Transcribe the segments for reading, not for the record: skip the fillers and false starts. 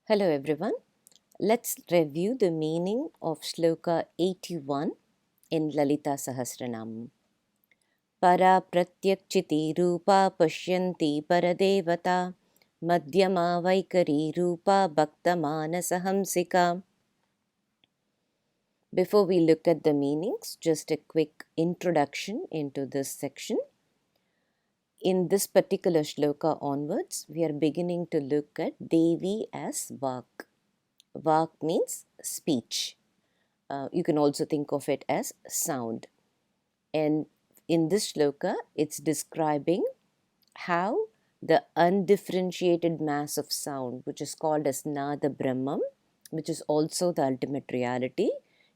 Hello everyone. Let's review the meaning of Shloka 81 in Lalita Sahasranam. Parā pratyak chitī rūpā paśyantī paradevatā madhyamā vaikharīrūpā bhaktamānasa haṃsikā. Before we look at the meanings, just a quick introduction into this section. In this particular shloka onwards, we are beginning to look at Devi as Vak. Vak means speech. You can also think of it as sound. And in this shloka, it's describing how the undifferentiated mass of sound, which is called as Nada Brahmam, which is also the ultimate reality,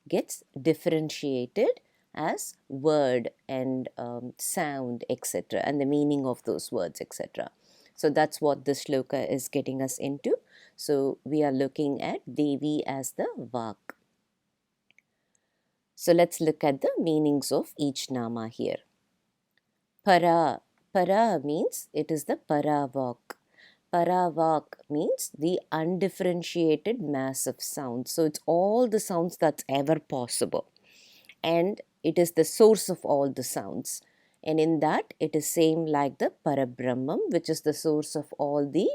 gets differentiated as word and sound, etc., and the meaning of those words, etc. So that's what this shloka is getting us into. So we are looking at Devi as the Vak. So let's look at the meanings of each nama here. Parā. Parā means it is the paravak. Paravak means the undifferentiated mass of sounds. So it's all the sounds that's ever possible. And it is the source of all the sounds. And in that, it is same like the Parabrahmam, which is the source of all the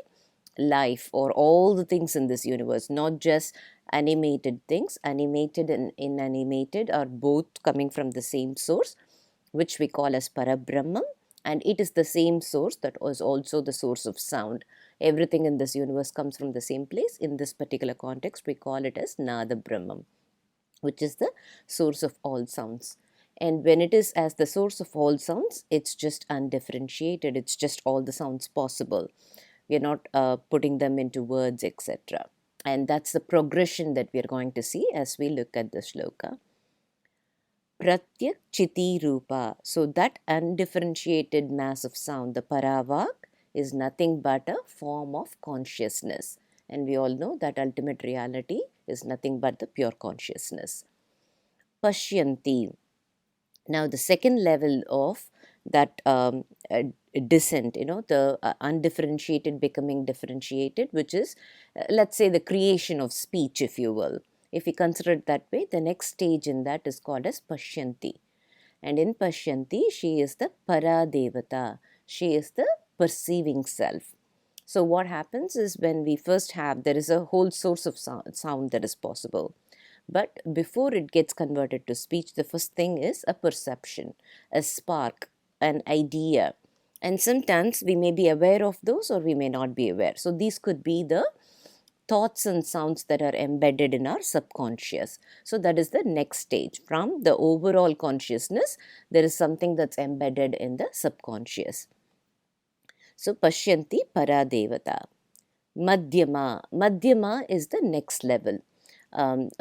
life or all the things in this universe, not just animated things. Animated and inanimated are both coming from the same source, which we call as Parabrahmam, and it is the same source that is also the source of sound. Everything in this universe comes from the same place. In this particular context, we call it as Nada Brahmam, which is the source of all sounds. And when it is as the source of all sounds, it's just undifferentiated. It's just all the sounds possible. We are not putting them into words, etc. And that's the progression that we are going to see as we look at the shloka. Pratyak chitī rūpā. So that undifferentiated mass of sound, the paravak, is nothing but a form of consciousness. And we all know that ultimate reality is nothing but the pure consciousness. Paśyantī. Now the second level of that descent, the undifferentiated becoming differentiated, which is, let's say, the creation of speech, if you will. If we consider it that way, the next stage in that is called as paśyantī. And in paśyantī, she is the paradevatā. She is the perceiving self. So what happens is when we first have, there is a whole source of sound that is possible. But before it gets converted to speech, the first thing is a perception, a spark, an idea. And sometimes we may be aware of those or we may not be aware. So these could be the thoughts and sounds that are embedded in our subconscious. So that is the next stage. From the overall consciousness, there is something that's embedded in the subconscious. So paśyantī paradevatā. Madhyamā. Madhyamā is the next level.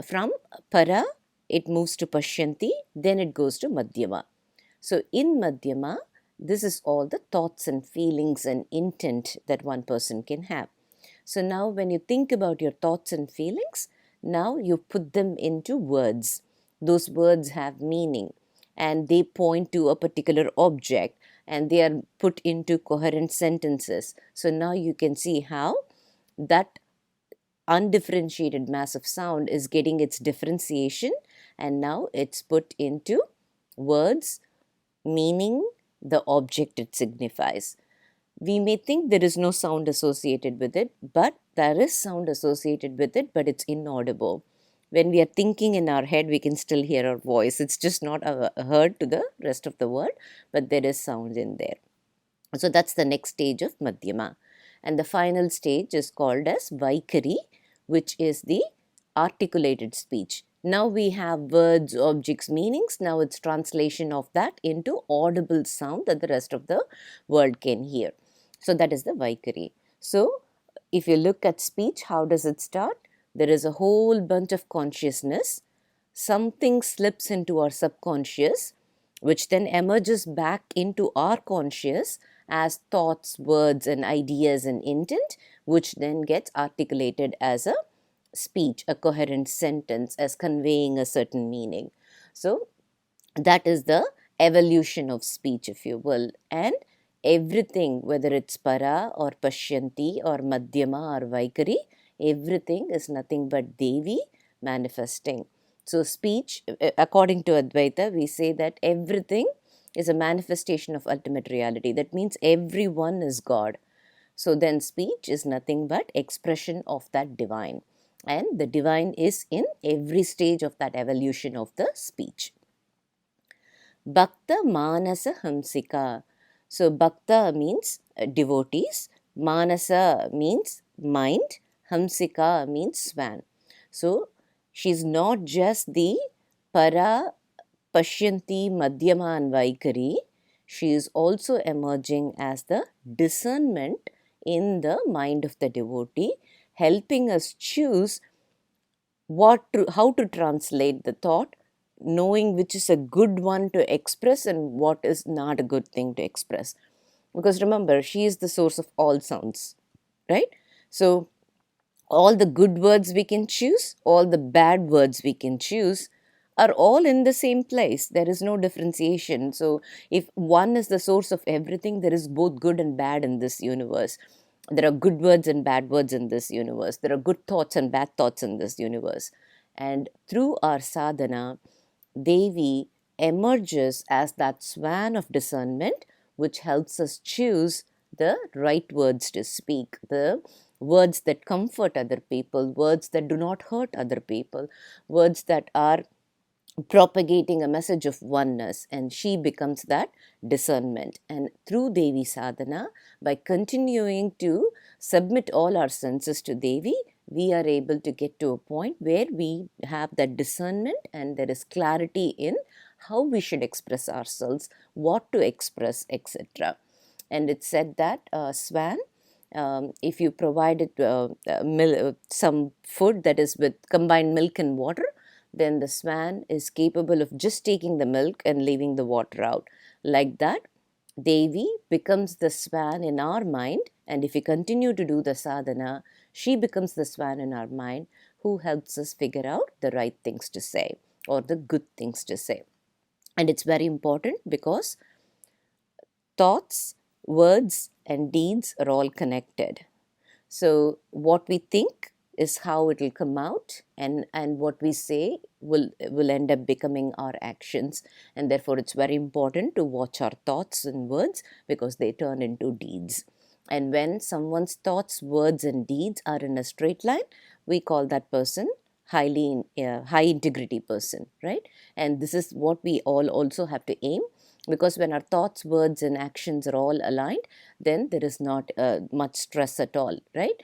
From para, it moves to paśyantī, then it goes to madhyamā. So in madhyamā, this is all the thoughts and feelings and intent that one person can have. So now when you think about your thoughts and feelings, now you put them into words. Those words have meaning and they point to a particular object and they are put into coherent sentences. So now you can see how that undifferentiated mass of sound is getting its differentiation and now it's put into words, meaning the object it signifies. We may think there is no sound associated with it, but there is sound associated with it, but it's inaudible. When we are thinking in our head, we can still hear our voice. It's just not heard to the rest of the world, but there is sound in there. So that's the next stage of madhyamā. And the final stage is called as vaikharī, which is the articulated speech. Now we have words, objects, meanings. Now it's translation of that into audible sound that the rest of the world can hear. So that is the vaikharī. So if you look at speech, how does it start? There is a whole bunch of consciousness. Something slips into our subconscious, which then emerges back into our conscious as thoughts, words, and ideas and intent, which then gets articulated as a speech, a coherent sentence, as conveying a certain meaning. So that is the evolution of speech, if you will. And everything, whether it's para or paśyantī or madhyamā or vaikharī, Everything is nothing but Devi manifesting. So speech, according to Advaita, we say that everything is a manifestation of ultimate reality. That means everyone is God. So then speech is nothing but expression of that divine. And the divine is in every stage of that evolution of the speech. Bhaktamānasa haṃsikā. So bhakta means devotees, manasa means mind, haṃsikā means swan. So she's not just the parā, paśyantī, madhyamā and vaikharī. She is also emerging as the discernment in the mind of the devotee, helping us choose how to translate the thought, knowing which is a good one to express and what is not a good thing to express. Because remember, she is the source of all sounds, right? So all the good words we can choose, all the bad words we can choose, are all in the same place. There is no differentiation. So if one is the source of everything, there is both good and bad in this universe. There are good words and bad words in this universe. There are good thoughts and bad thoughts in this universe. And through our sadhana, Devi emerges as that swan of discernment, which helps us choose the right words to speak, the words that comfort other people, words that do not hurt other people, words that are propagating a message of oneness, and she becomes that discernment. And through Devi sadhana, by continuing to submit all our senses to Devi, we are able to get to a point where we have that discernment and there is clarity in how we should express ourselves, what to express, etc. And it's said that swan, if you provide it some food that is with combined milk and water, then the swan is capable of just taking the milk and leaving the water out. Like that, Devi becomes the swan in our mind, and if we continue to do the sadhana, she becomes the swan in our mind who helps us figure out the right things to say or the good things to say. And it's very important because thoughts, words, and deeds are all connected. So what we think is how it will come out, and what we say will end up becoming our actions. And therefore it's very important to watch our thoughts and words because they turn into deeds. And when someone's thoughts, words, and deeds are in a straight line, we call that person high integrity person, right? And this is what we all also have to aim, because when our thoughts, words, and actions are all aligned, then there is not much stress at all, right?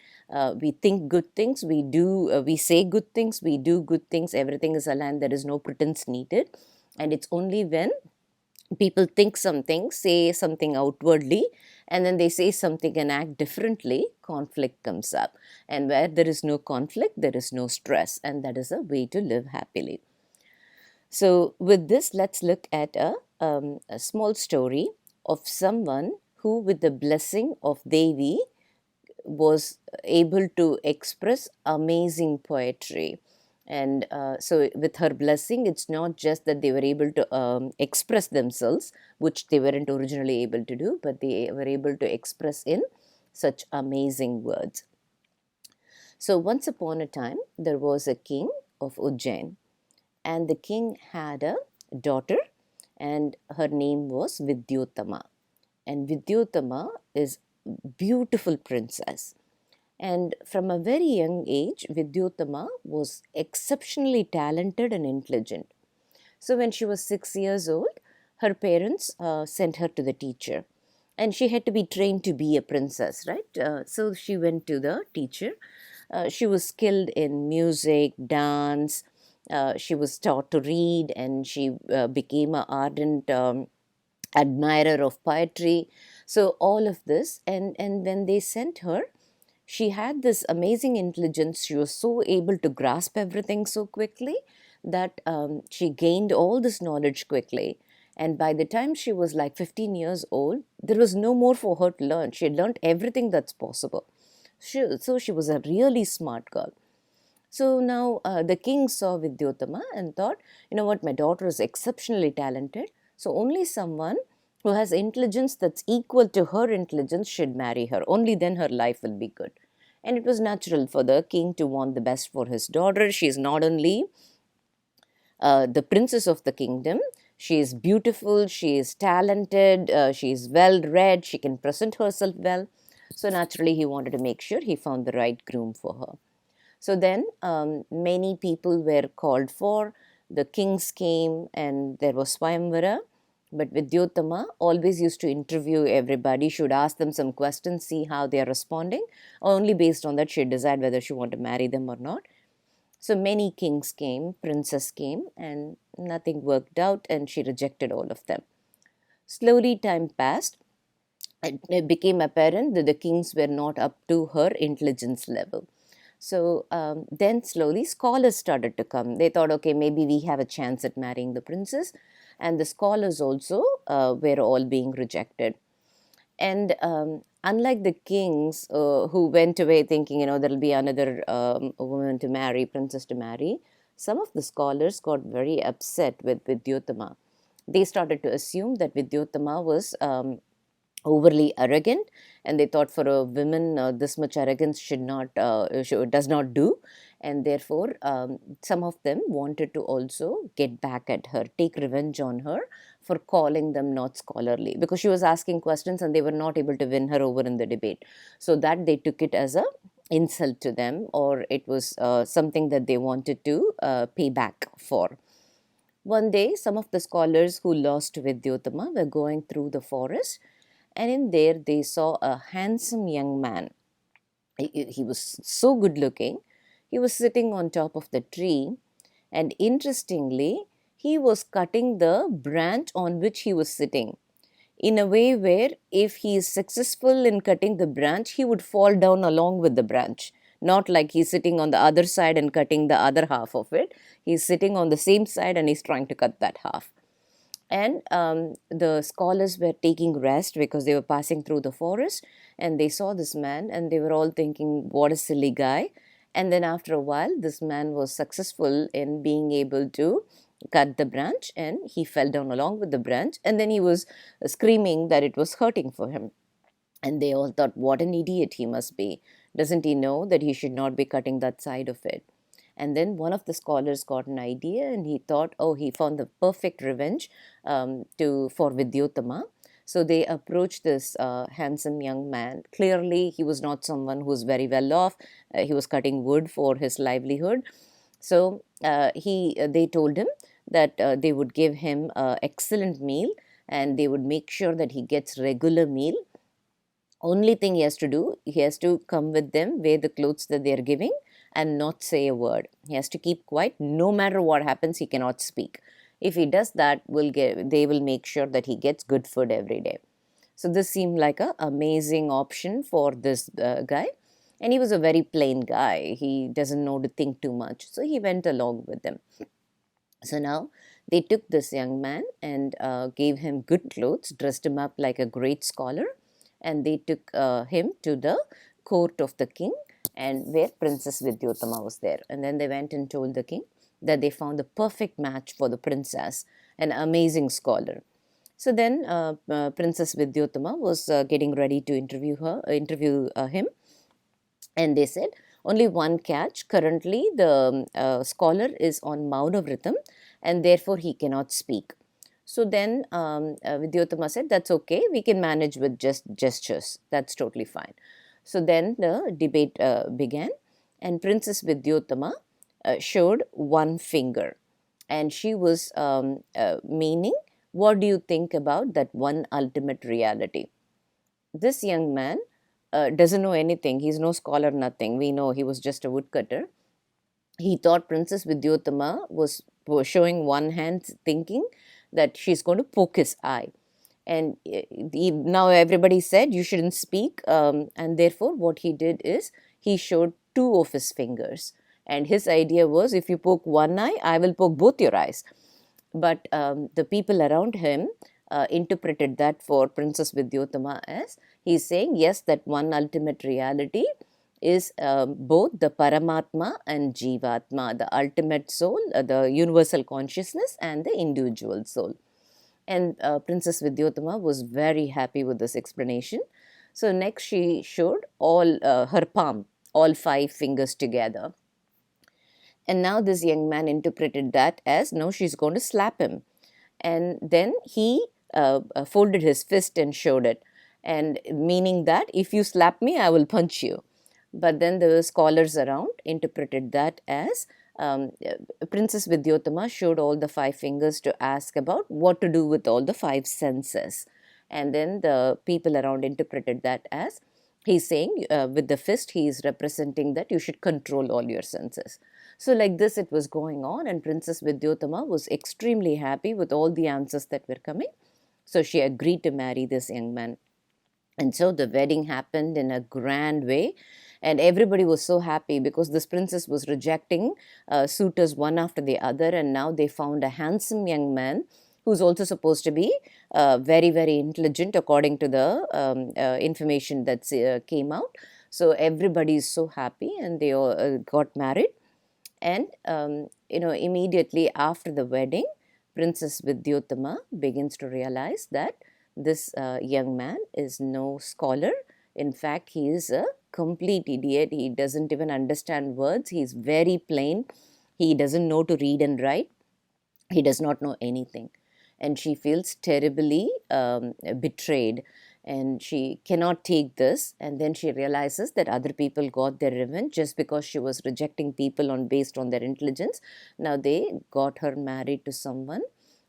We think good things, we say good things, we do good things, everything is aligned, there is no pretense needed. And it's only when people think something, say something outwardly, and then they say something and act differently, conflict comes up. And where there is no conflict, there is no stress, and that is a way to live happily. So with this, let's look at a small story of someone who, with the blessing of Devi, was able to express amazing poetry. And so with her blessing, it's not just that they were able to express themselves, which they weren't originally able to do, but they were able to express in such amazing words. So once upon a time, there was a king of Ujjain, and the king had a daughter, and her name was Vidyotama. And Vidyotama is beautiful princess. And from a very young age, Vidyotama was exceptionally talented and intelligent. So when she was 6 years old, her parents sent her to the teacher. And she had to be trained to be a princess, right? So she went to the teacher. She was skilled in music, dance. She was taught to read, and she became an ardent admirer of poetry. So all of this, and when they sent her, she had this amazing intelligence. She was so able to grasp everything so quickly that she gained all this knowledge quickly. And by the time she was like 15 years old, there was no more for her to learn. She had learned everything that's possible. So she was a really smart girl. So now the king saw Vidyotama and thought, you know what, my daughter is exceptionally talented. So only someone who has intelligence that's equal to her intelligence should marry her. Only then her life will be good. And it was natural for the king to want the best for his daughter. She is not only the princess of the kingdom, she is beautiful, she is talented, she is well read, she can present herself well. So naturally, he wanted to make sure he found the right groom for her. So then many people were called for. The kings came and there was Swayamvara. But Vidyottama always used to interview everybody. She would ask them some questions, see how they are responding. Only based on that, she'd decide whether she wanted to marry them or not. So many kings came, princes came, and nothing worked out, and she rejected all of them. Slowly, time passed. It became apparent that the kings were not up to her intelligence level. So then slowly scholars started to come. They thought, okay, maybe we have a chance at marrying the princess. And the scholars also were all being rejected. And unlike the kings who went away thinking, there'll be another woman to marry, princess to marry, some of the scholars got very upset with Vidyottama. They started to assume that Vidyottama was overly arrogant, and they thought for a woman this much arrogance does not do, and therefore some of them wanted to also get back at her, take revenge on her for calling them not scholarly, because she was asking questions and they were not able to win her over in the debate. So that they took it as a insult to them, or it was something that they wanted to pay back for. One day, some of the scholars who lost Vidyottama were going through the forest, and in there they saw a handsome young man. He was so good looking. He was sitting on top of the tree, and interestingly, he was cutting the branch on which he was sitting in a way where if he is successful in cutting the branch, he would fall down along with the branch. Not like he's sitting on the other side and cutting the other half of it. He's sitting on the same side and he's trying to cut that half. And the scholars were taking rest because they were passing through the forest, and they saw this man and they were all thinking, what a silly guy. And then after a while, this man was successful in being able to cut the branch, and he fell down along with the branch, and then he was screaming that it was hurting for him. And they all thought, what an idiot he must be. Doesn't he know that he should not be cutting that side of it? And then one of the scholars got an idea, and he thought, oh, he found the perfect revenge for Vidyottama. So they approached this handsome young man. Clearly, he was not someone who was very well off. He was cutting wood for his livelihood. So they told him that they would give him an excellent meal, and they would make sure that he gets regular meal. Only thing he has to do, he has to come with them, wear the clothes that they are giving, and not say a word. He has to keep quiet. No matter what happens, he cannot speak. If he does that, they will make sure that he gets good food every day. So this seemed like an amazing option for this guy. And he was a very plain guy. He doesn't know to think too much. So he went along with them. So now they took this young man and gave him good clothes, dressed him up like a great scholar, and they took him to the court of the king, and where Princess Vidyottama was there. And then they went and told the king that they found the perfect match for the princess, an amazing scholar. So then Princess Vidyottama was getting ready to interview him, and they said, only one catch. Currently, the scholar is on Maunavritam, and therefore he cannot speak. So then Vidyottama said, that's okay, we can manage with just gestures. That's totally fine. So then the debate began, and Princess Vidyottama showed one finger, and she was meaning, what do you think about that one ultimate reality? This young man doesn't know anything. He's no scholar, nothing. We know he was just a woodcutter. He thought Princess Vidyottama was showing one hand, thinking that she's going to poke his eye. And now everybody said you shouldn't speak, and therefore what he did is he showed two of his fingers, and his idea was, if you poke one eye, I will poke both your eyes. But the people around him interpreted that for Princess Vidyottama as he's saying, yes, that one ultimate reality is both the Paramatma and Jivatma, the ultimate soul, the universal consciousness, and the individual soul. And Princess Vidyottama was very happy with this explanation. So next she showed all her palm, all 5 fingers together. And now this young man interpreted that as, no, she's going to slap him. And then he folded his fist and showed it, and meaning that if you slap me, I will punch you. But then the scholars around interpreted that as Princess Vidyottama showed all the 5 fingers to ask about what to do with all the 5 senses. And then the people around interpreted that as he's saying with the fist, he is representing that you should control all your senses. So like this it was going on, and Princess Vidyottama was extremely happy with all the answers that were coming. So she agreed to marry this young man. And so the wedding happened in a grand way, and everybody was so happy because this princess was rejecting suitors one after the other, and now they found a handsome young man who's also supposed to be very, very intelligent according to the information that came out. So everybody is so happy, and they all got married. And immediately after the wedding, Princess Vidyottama begins to realize that this young man is no scholar. In fact, he is a complete idiot. He doesn't even understand words. He is very plain. He doesn't know to read and write. He does not know anything. And she feels terribly betrayed, and she cannot take this. And then she realizes that other people got their revenge just because she was rejecting people based on their intelligence. Now they got her married to someone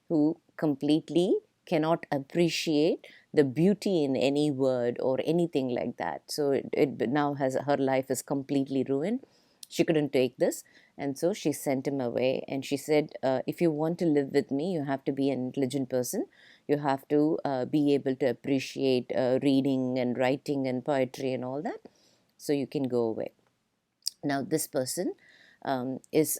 who completely cannot appreciate the beauty in any word or anything like that. So it now her life is completely ruined. She couldn't take this, and so she sent him away, and she said, if you want to live with me, you have to be an intelligent person. You have to be able to appreciate reading and writing and poetry and all that, so you can go away. Now this person is,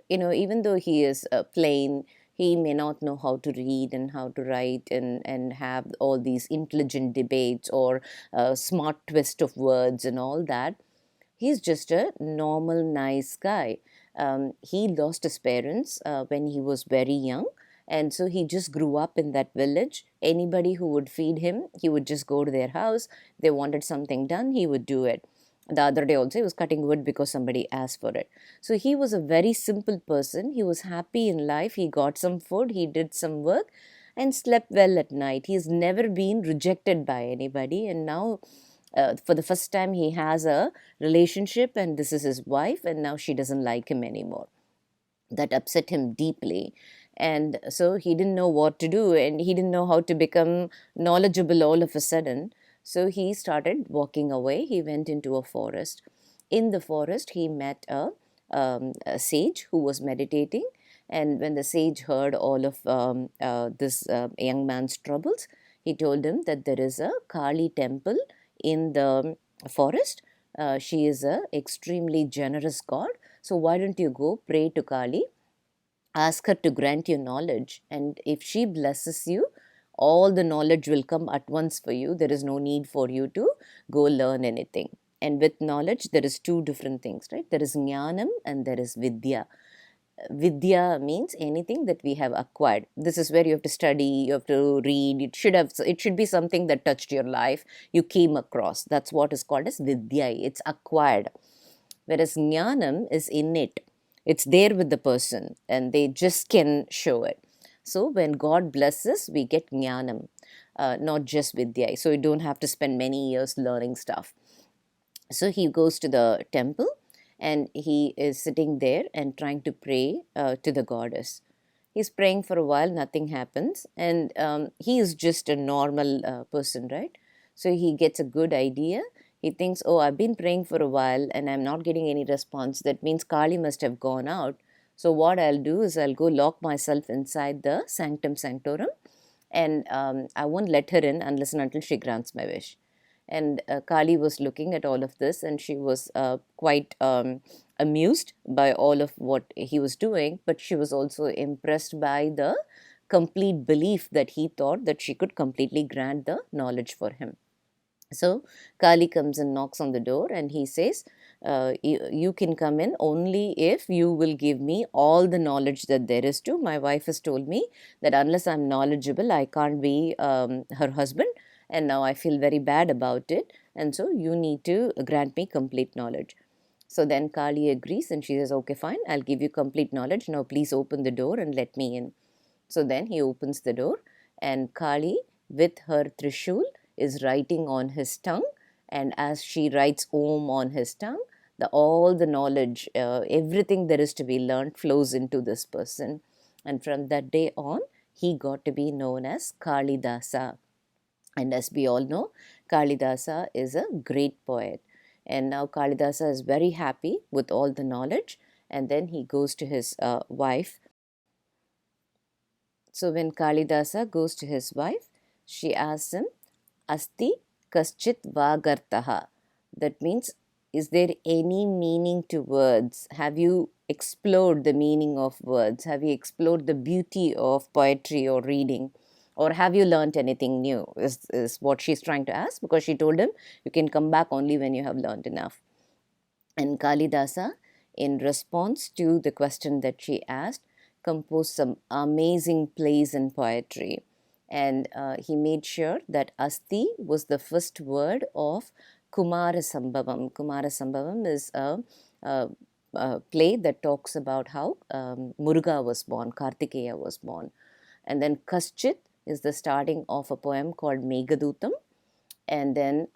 even though he is plain, he may not know how to read and how to write and have all these intelligent debates or smart twist of words and all that. He's just a normal, nice guy. He lost his parents when he was very young, and so he just grew up in that village. Anybody who would feed him, he would just go to their house. They wanted something done, he would do it. The other day also, he was cutting wood because somebody asked for it. So he was a very simple person. He was happy in life. He got some food, he did some work, and slept well at night. He's never been rejected by anybody, and now for the first time he has a relationship, and this is his wife, and now she doesn't like him anymore. That upset him deeply, and so he didn't know what to do, and he didn't know how to become knowledgeable all of a sudden. So he started walking away. He went into a forest. In the forest he met a sage who was meditating, and when the sage heard all of this young man's troubles, he told him that there is a Kali temple in the forest. She is a extremely generous god. So why don't you go pray to Kali, ask her to grant you knowledge, and if she blesses you, all the knowledge will come at once for you. There is no need for you to go learn anything. And with knowledge, there is 2 different things, right? There is jnanam and there is vidya. Vidya means anything that we have acquired. This is where you have to study, you have to read. It should be something that touched your life, you came across. That's what is called as vidya. It's acquired. Whereas jnanam is innate. It's there with the person, and they just can show it. So when God blesses, we get jnanam, not just vidya. So you don't have to spend many years learning stuff. So he goes to the temple, and he is sitting there and trying to pray to the goddess. He's praying for a while, nothing happens, and he is just a normal person, right? So he gets a good idea. He thinks, oh, I've been praying for a while and I'm not getting any response. That means Kali must have gone out. So what I'll do is I'll go lock myself inside the sanctum sanctorum, and I won't let her in unless and until she grants my wish. And Kali was looking at all of this, and she was quite amused by all of what he was doing, but she was also impressed by the complete belief that he thought that she could completely grant the knowledge for him. So Kali comes and knocks on the door, and he says, you can come in only if you will give me all the knowledge that there is to. My wife has told me that unless I'm knowledgeable, I can't be her husband, and now I feel very bad about it. and so you need to grant me complete knowledge. So then Kali agrees and she says, okay, fine, I'll give you complete knowledge. Now please open the door and let me in. So then he opens the door, and Kali with her Trishul is writing on his tongue, and as she writes Om on his tongue, all the knowledge, everything there is to be learned flows into this person. And from that day on, he got to be known as Kalidasa. And as we all know, Kalidasa is a great poet. And now Kalidasa is very happy with all the knowledge, and then he goes to his wife. So when Kalidasa goes to his wife, she asks him, Asti kaschit vagartaha. That means, is there any meaning to words? Have you explored the meaning of words? Have you explored the beauty of poetry or reading? Or have you learnt anything new? Is what she's trying to ask, because she told him, you can come back only when you have learnt enough. And Kalidasa, in response to the question that she asked, composed some amazing plays and poetry. And he made sure that Asti was the first word of Kumara Sambhavam. Kumara Sambhavam is a play that talks about how Muruga was born, Kartikeya was born. And then Kaschit is the starting of a poem called Meghadutam. And then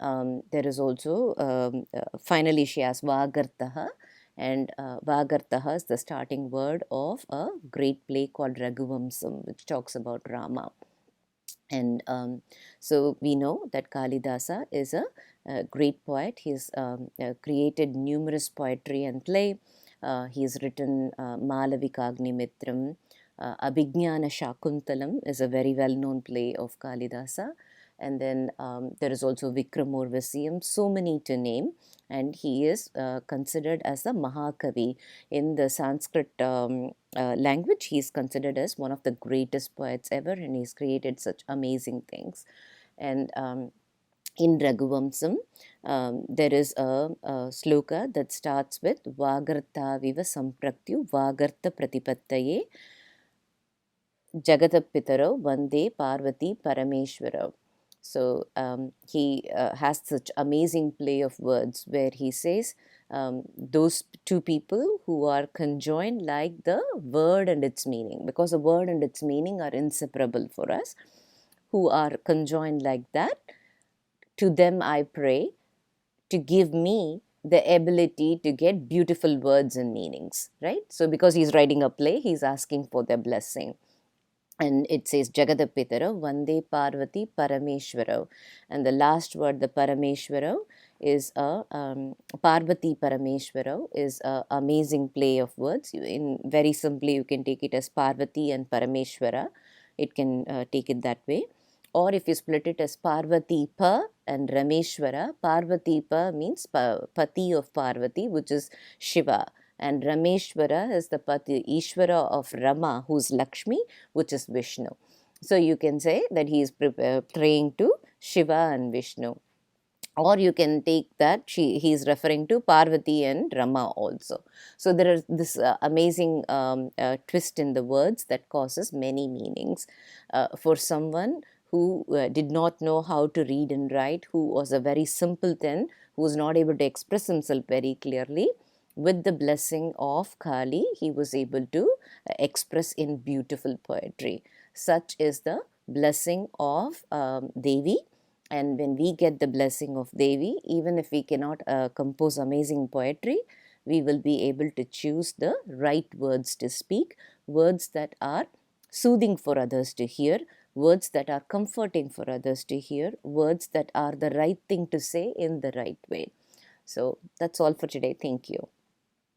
there is also, finally she has Vagartaha, and Vagartaha is the starting word of a great play called Raghuvamsam, which talks about Rama. And so we know that Kalidasa is a great poet. He's created numerous poetry and play. He's written Malavikagnimitram. Abhignana Shakuntalam is a very well-known play of Kalidasa. And then there is also Vikramorvasiyam, so many to name. And he is considered as the Mahakavi. In the Sanskrit language, he is considered as one of the greatest poets ever, and he's created such amazing things. And in Raghuvamsam, there is a sloka that starts with Vagarta viva sampraktu Vagarta pratipattaye Jagatapitaro Vande Parvati Parameshwara. So he has such amazing play of words where he says those two people who are conjoined like the word and its meaning, because the word and its meaning are inseparable for us, who are conjoined like that, to them I pray to give me the ability to get beautiful words and meanings, right? So because he's writing a play, he's asking for their blessing. And it says Jagadapitara Vande Parvati Parameshwara. And the last word, the Parameshwara, is a Parvati Parameshwara is an amazing play of words. In very simply, you can take it as Parvati and Parameshwara. It can take it that way. Or if you split it as Parvati Pa and Rameshwara, Parvati Pa means Pati of Parvati, which is Shiva. And Rameshwara is the Pati, Ishvara of Rama, who's Lakshmi, which is Vishnu. So you can say that he is praying to Shiva and Vishnu. Or you can take that he is referring to Parvati and Rama also. So there is this amazing twist in the words that causes many meanings. For someone who did not know how to read and write, who was a very simpleton, who was not able to express himself very clearly, with the blessing of Kali, he was able to express in beautiful poetry. Such is the blessing of Devi. And when we get the blessing of Devi, even if we cannot compose amazing poetry, we will be able to choose the right words to speak, words that are soothing for others to hear, words that are comforting for others to hear, words that are the right thing to say in the right way. So that's all for today. Thank you.